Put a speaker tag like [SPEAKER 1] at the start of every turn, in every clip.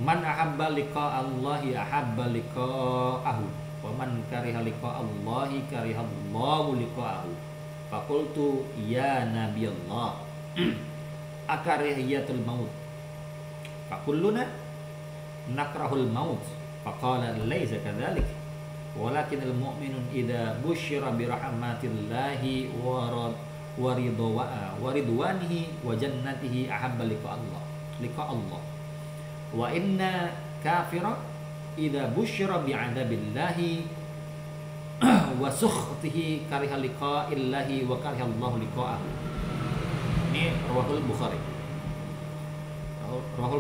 [SPEAKER 1] Man ahabba liqa Allahi ahabba liqa'ahu wa man kariha liqa Allahi kariha Allahu liqa'ahu. Faqultu ya Nabi Allah akarihiyatul maut. Fakulluna nakrahul maut. Faqala laysa kadzalik walakinal mu'minun idza busyira bi rahmatillahi wa ridwanihi wa jannatihi ahabba liqa Allah. Wa inna kafira idza busyira bi 'adzabillahi wa sukhtihi kariha liqa'illahi wa kariha Allah liqa'ahu. Ini Rawahul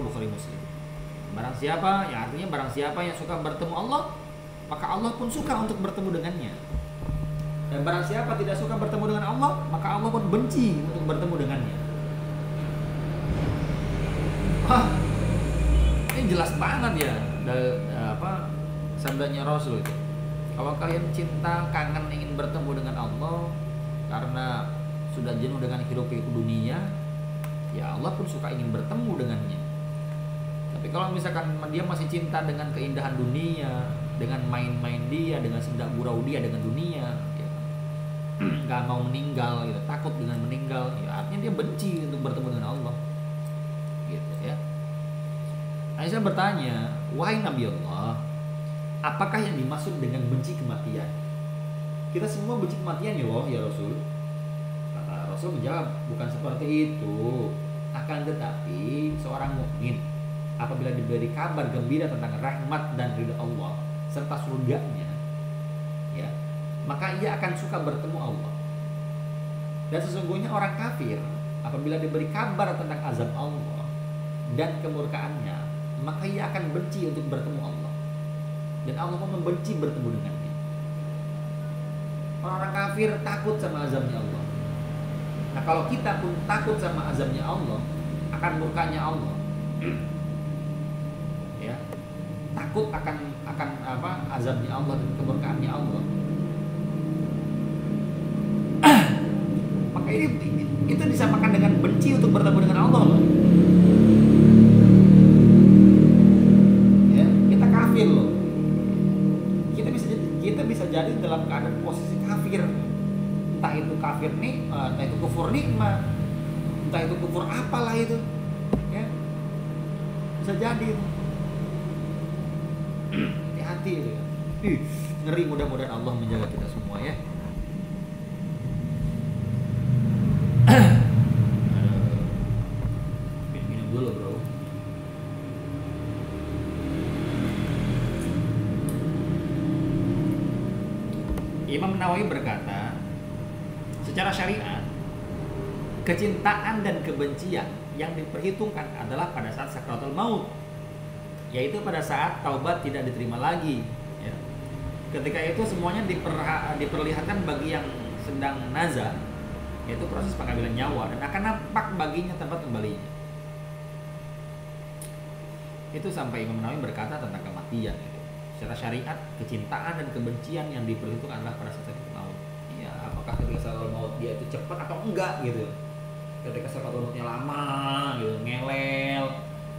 [SPEAKER 1] Bukhari Muslim. Barang siapa, ya artinya barang siapa yang suka bertemu Allah, maka Allah pun suka untuk bertemu dengannya. Dan barang siapa tidak suka bertemu dengan Allah, maka Allah pun benci untuk bertemu dengannya. Ini jelas banget ya, sabdanya Rasul itu. Kalau kalian cinta, kangen, ingin bertemu dengan Allah karena sudah jenuh dengan hiruk-pikuk dunia, ya Allah pun suka ingin bertemu dengannya. Tapi kalau misalkan dia masih cinta dengan keindahan dunia, dengan main-main dia, dengan sendak gurau dia dengan dunia, ya, gak mau meninggal, gitu, takut dengan meninggal, ya artinya dia benci untuk bertemu dengan Allah, gitu ya. Aisyah bertanya, wahai Nabi Allah, apakah yang dimaksud dengan benci kematian? Kita semua benci kematian ya Rasul. Kata Rasul menjawab, bukan seperti itu. Akan tetapi seorang mukmin apabila diberi kabar gembira tentang rahmat dan ridha Allah serta surganya, ya, maka ia akan suka bertemu Allah. Dan sesungguhnya orang kafir apabila diberi kabar tentang azab Allah dan kemurkaannya, maka ia akan benci untuk bertemu Allah. Dan Allah pun membenci bertemu dengannya. Orang-orang kafir takut sama azabnya Allah. Nah, kalau kita pun takut sama azabnya Allah, akan murkanya Allah, ya, takut akan azabnya Allah dan kemurkaannya Allah, maka itu disamakan dengan benci untuk bertemu dengan Allah loh. Ya, kita kafir loh. Kita bisa jadi dalam keadaan posisi kafir. Entah itu kafir nih, entah itu kufur nikmat, entah itu kufur apalah itu, ya, bisa jadi. Hati-hati itu ya. Ngeri, mudah-mudahan Allah menjaga kita semua ya. Minum dulu bro. Imam Nawawi berkata, secara syariat, kecintaan dan kebencian yang diperhitungkan adalah pada saat sakaratul maut, yaitu pada saat taubat tidak diterima lagi, ya. Ketika itu semuanya diperlihatkan bagi yang sedang nazar, yaitu proses pengambilan nyawa, dan akan nampak baginya tempat kembalinya. Itu sampai Imam Nawawi berkata tentang kematian gitu. Secara syariat, kecintaan dan kebencian yang diperhitungkan adalah pada saat sakaratul maut. Ya, apakah ketika sakaratul maut dia itu cepat atau enggak gitu. Ketika sakaratul mautnya lama gitu, ngelel,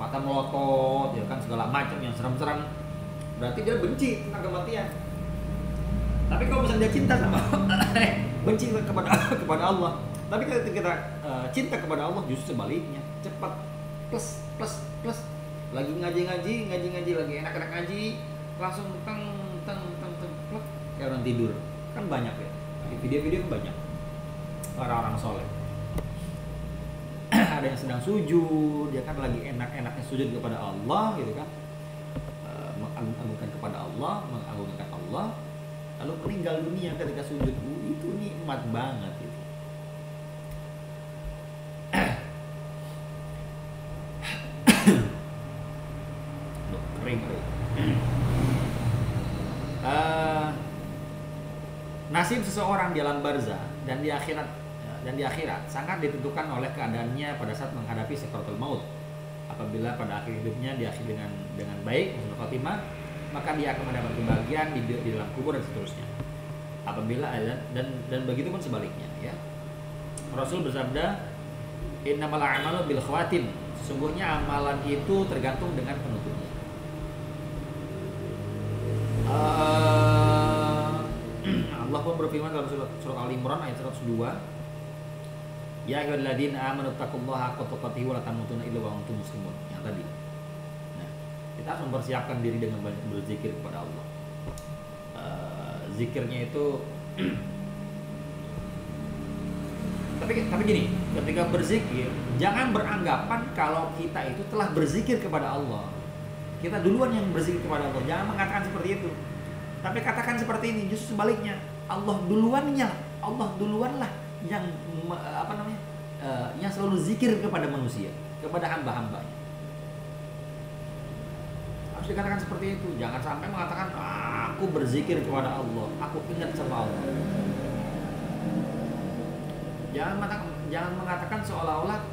[SPEAKER 1] mata melotot, ya kan, segala macam yang serem-serem, berarti dia benci tentang kematian. Tapi kalau misalnya dia cinta sama benci kepada Allah. Tapi ketika kita cinta kepada Allah justru sebaliknya, cepat, plus, lagi ngaji lagi enak-enak ngaji, langsung teng plek, kayak orang tidur. Kan banyak ya, di video-video kan banyak orang-orang soleh. Ada yang sedang sujud, dia kan lagi enak-enaknya sujud kepada Allah gitu kan, mengagungkan kepada Allah, mengagungkan Allah, lalu meninggal dunia ketika sujud. Itu nikmat banget gitu. Kering. Nasib seseorang di alam barzah dan di akhirat sangat ditentukan oleh keadaannya pada saat menghadapi sakaratul maut. Apabila pada akhir hidupnya diakhiri dengan baik, husnul khotimah, maka dia akan mendapat kebahagiaan di dalam kubur dan seterusnya. Apabila dan begitu pun sebaliknya, ya. Rasul bersabda, innamal a'malu bil khawatim. Sesungguhnya amalan itu tergantung dengan penutupnya. Allah pun berfirman dalam surat Al-Imran ayat 102, ya ayyuhalladzina amanu taqullaha haqqa tuqatih wa la tamutunna illa wa antum muslimun. Yang tadi. Nah, kita harus mempersiapkan diri dengan banyak berzikir kepada Allah. Zikirnya itu tapi gini, ketika berzikir jangan beranggapan kalau kita itu telah berzikir kepada Allah. Kita duluan yang berzikir kepada Allah. Jangan mengatakan seperti itu. Tapi katakan seperti ini, justru sebaliknya. Allah duluanlah yang yang selalu zikir kepada manusia, kepada hamba-hambanya. Harus dikatakan seperti itu. Jangan sampai mengatakan aku berzikir kepada Allah, aku ingat sama Allah. Jangan mengatakan seolah-olah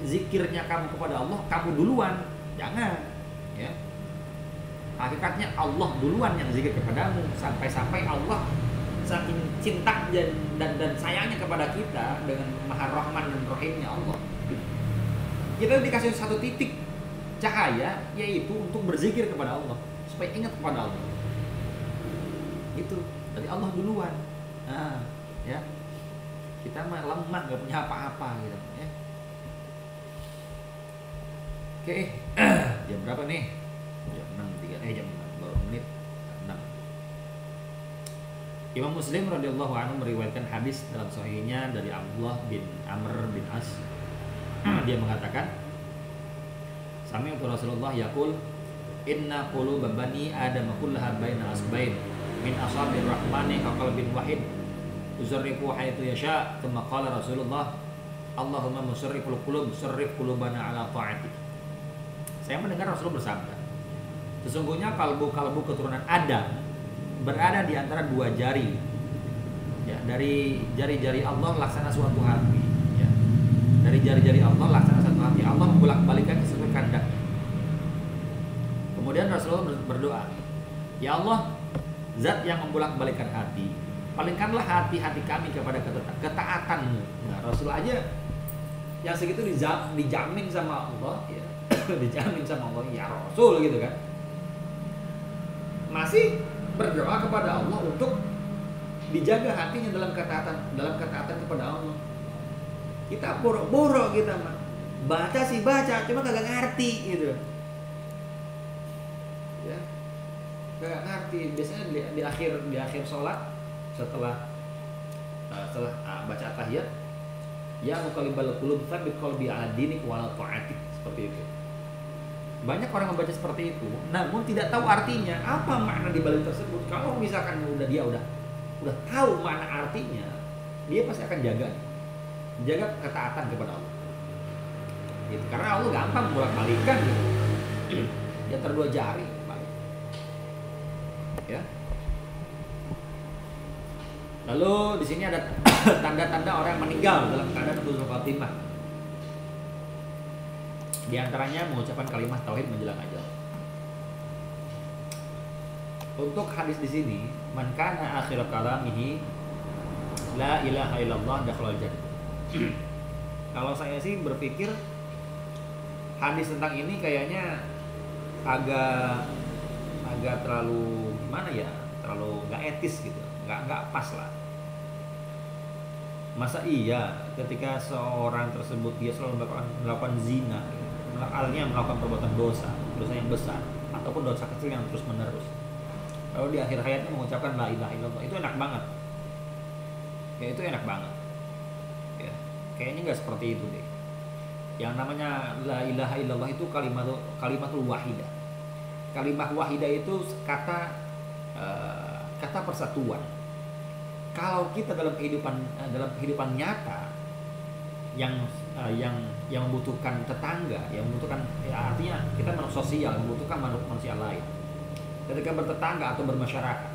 [SPEAKER 1] zikirnya kamu kepada Allah kamu duluan. Jangan, ya. Hakikatnya Allah duluan yang zikir kepadamu, sampai Allah saking cinta dan sayangnya kepada kita dengan Maha Rahman dan Rahimnya Allah. Kita dikasih satu titik cahaya, yaitu untuk berzikir kepada Allah, supaya ingat kepada Allah. Itu dari Allah duluan. Nah, ya. Kita mah lemah, gak punya apa-apa gitu, ya. Oke, jam berapa nih? Jam 6.03, jam baru menit 6. Imam Muslim radhiyallahu anhu meriwayatkan hadis dalam sahihnya dari Abdullah bin Amr bin As. Dia mengatakan, sami'tu Rasulullah yaqul, inna quluba bani Adam kullaha baina asbain min asabir rahmani ka qalbin wahid uzarrifu haythu yasha. Tsumma qala Rasulullah, Allahumma musarriful qulub sarrif qulubana ala ta'atik. Saya mendengar Rasulullah bersabda, sesungguhnya kalbu-kalbu keturunan Adam berada di antara dua jari, ya, dari jari-jari Allah laksana suatu hati, ya. Dari jari-jari Allah laksana satu hati. Allah membolak-balikkan sesuai kehendaknya. Kemudian Rasulullah berdoa, ya Allah, Zat yang membolak-balikkan hati, palingkanlah hati-hati kami kepada ketaatan-Mu. Nah, Rasul aja yang segitu dijamin sama Allah, ya. Dijamin sama Allah, ya Rasul gitu kan, masih berdoa kepada Allah untuk dijaga hatinya dalam ketaatan kepada Allah. Kita boro-boro kita mah baca sih baca, cuma kagak ngerti gitu, ya, kagak ngerti. Biasanya di akhir sholat setelah baca tahiyat, ya muqallibal qulub tsabbit qalbi ala dinik wa ala ta'atik, seperti itu. Banyak orang membaca seperti itu, namun tidak tahu artinya apa makna di balik tersebut. Kalau misalkan dia udah tahu makna artinya, dia pasti akan jaga ketaatan kepada Allah. Gitu. Karena Allah gampang bolak-balikan gitu. Di antara dua jari, ya. Lalu di sini ada tanda-tanda orang yang meninggal dalam keadaan husnul khatimah. Di antaranya mengucapkan kalimat tauhid menjelang ajal. Untuk hadis di sini, man kana akhir kalamihi la ilaha illallah dakhalal jannah. Kalau saya sih berpikir hadis tentang ini kayaknya agak terlalu gimana ya, terlalu nggak etis gitu, nggak pas lah. Masa iya ketika seorang tersebut dia selalu melakukan zina, artinya melakukan perbuatan dosa yang besar ataupun dosa kecil yang terus menerus, lalu di akhir hayatnya mengucapkan la ilaha illallah, itu enak banget ya, itu enak banget ya. Kayaknya nggak seperti itu deh. Yang namanya la ilaha illallah itu kalimatul wahidah. Kalimah wahidah itu kata persatuan. Kalau kita dalam kehidupan nyata yang membutuhkan tetangga, yang membutuhkan, ya, artinya kita makhluk sosial, membutuhkan manusia lain. Ketika bertetangga atau bermasyarakat,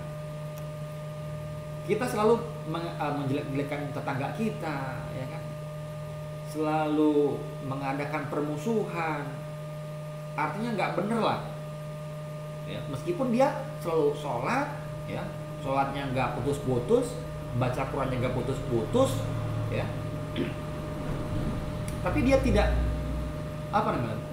[SPEAKER 1] kita selalu menjelek-jelekan tetangga kita, ya kan? Selalu mengadakan permusuhan, artinya nggak bener lah. Ya, meskipun dia selalu sholat, ya, sholatnya nggak putus-putus, baca Qurannya nggak putus-putus, ya. Tapi dia tidak apa namanya?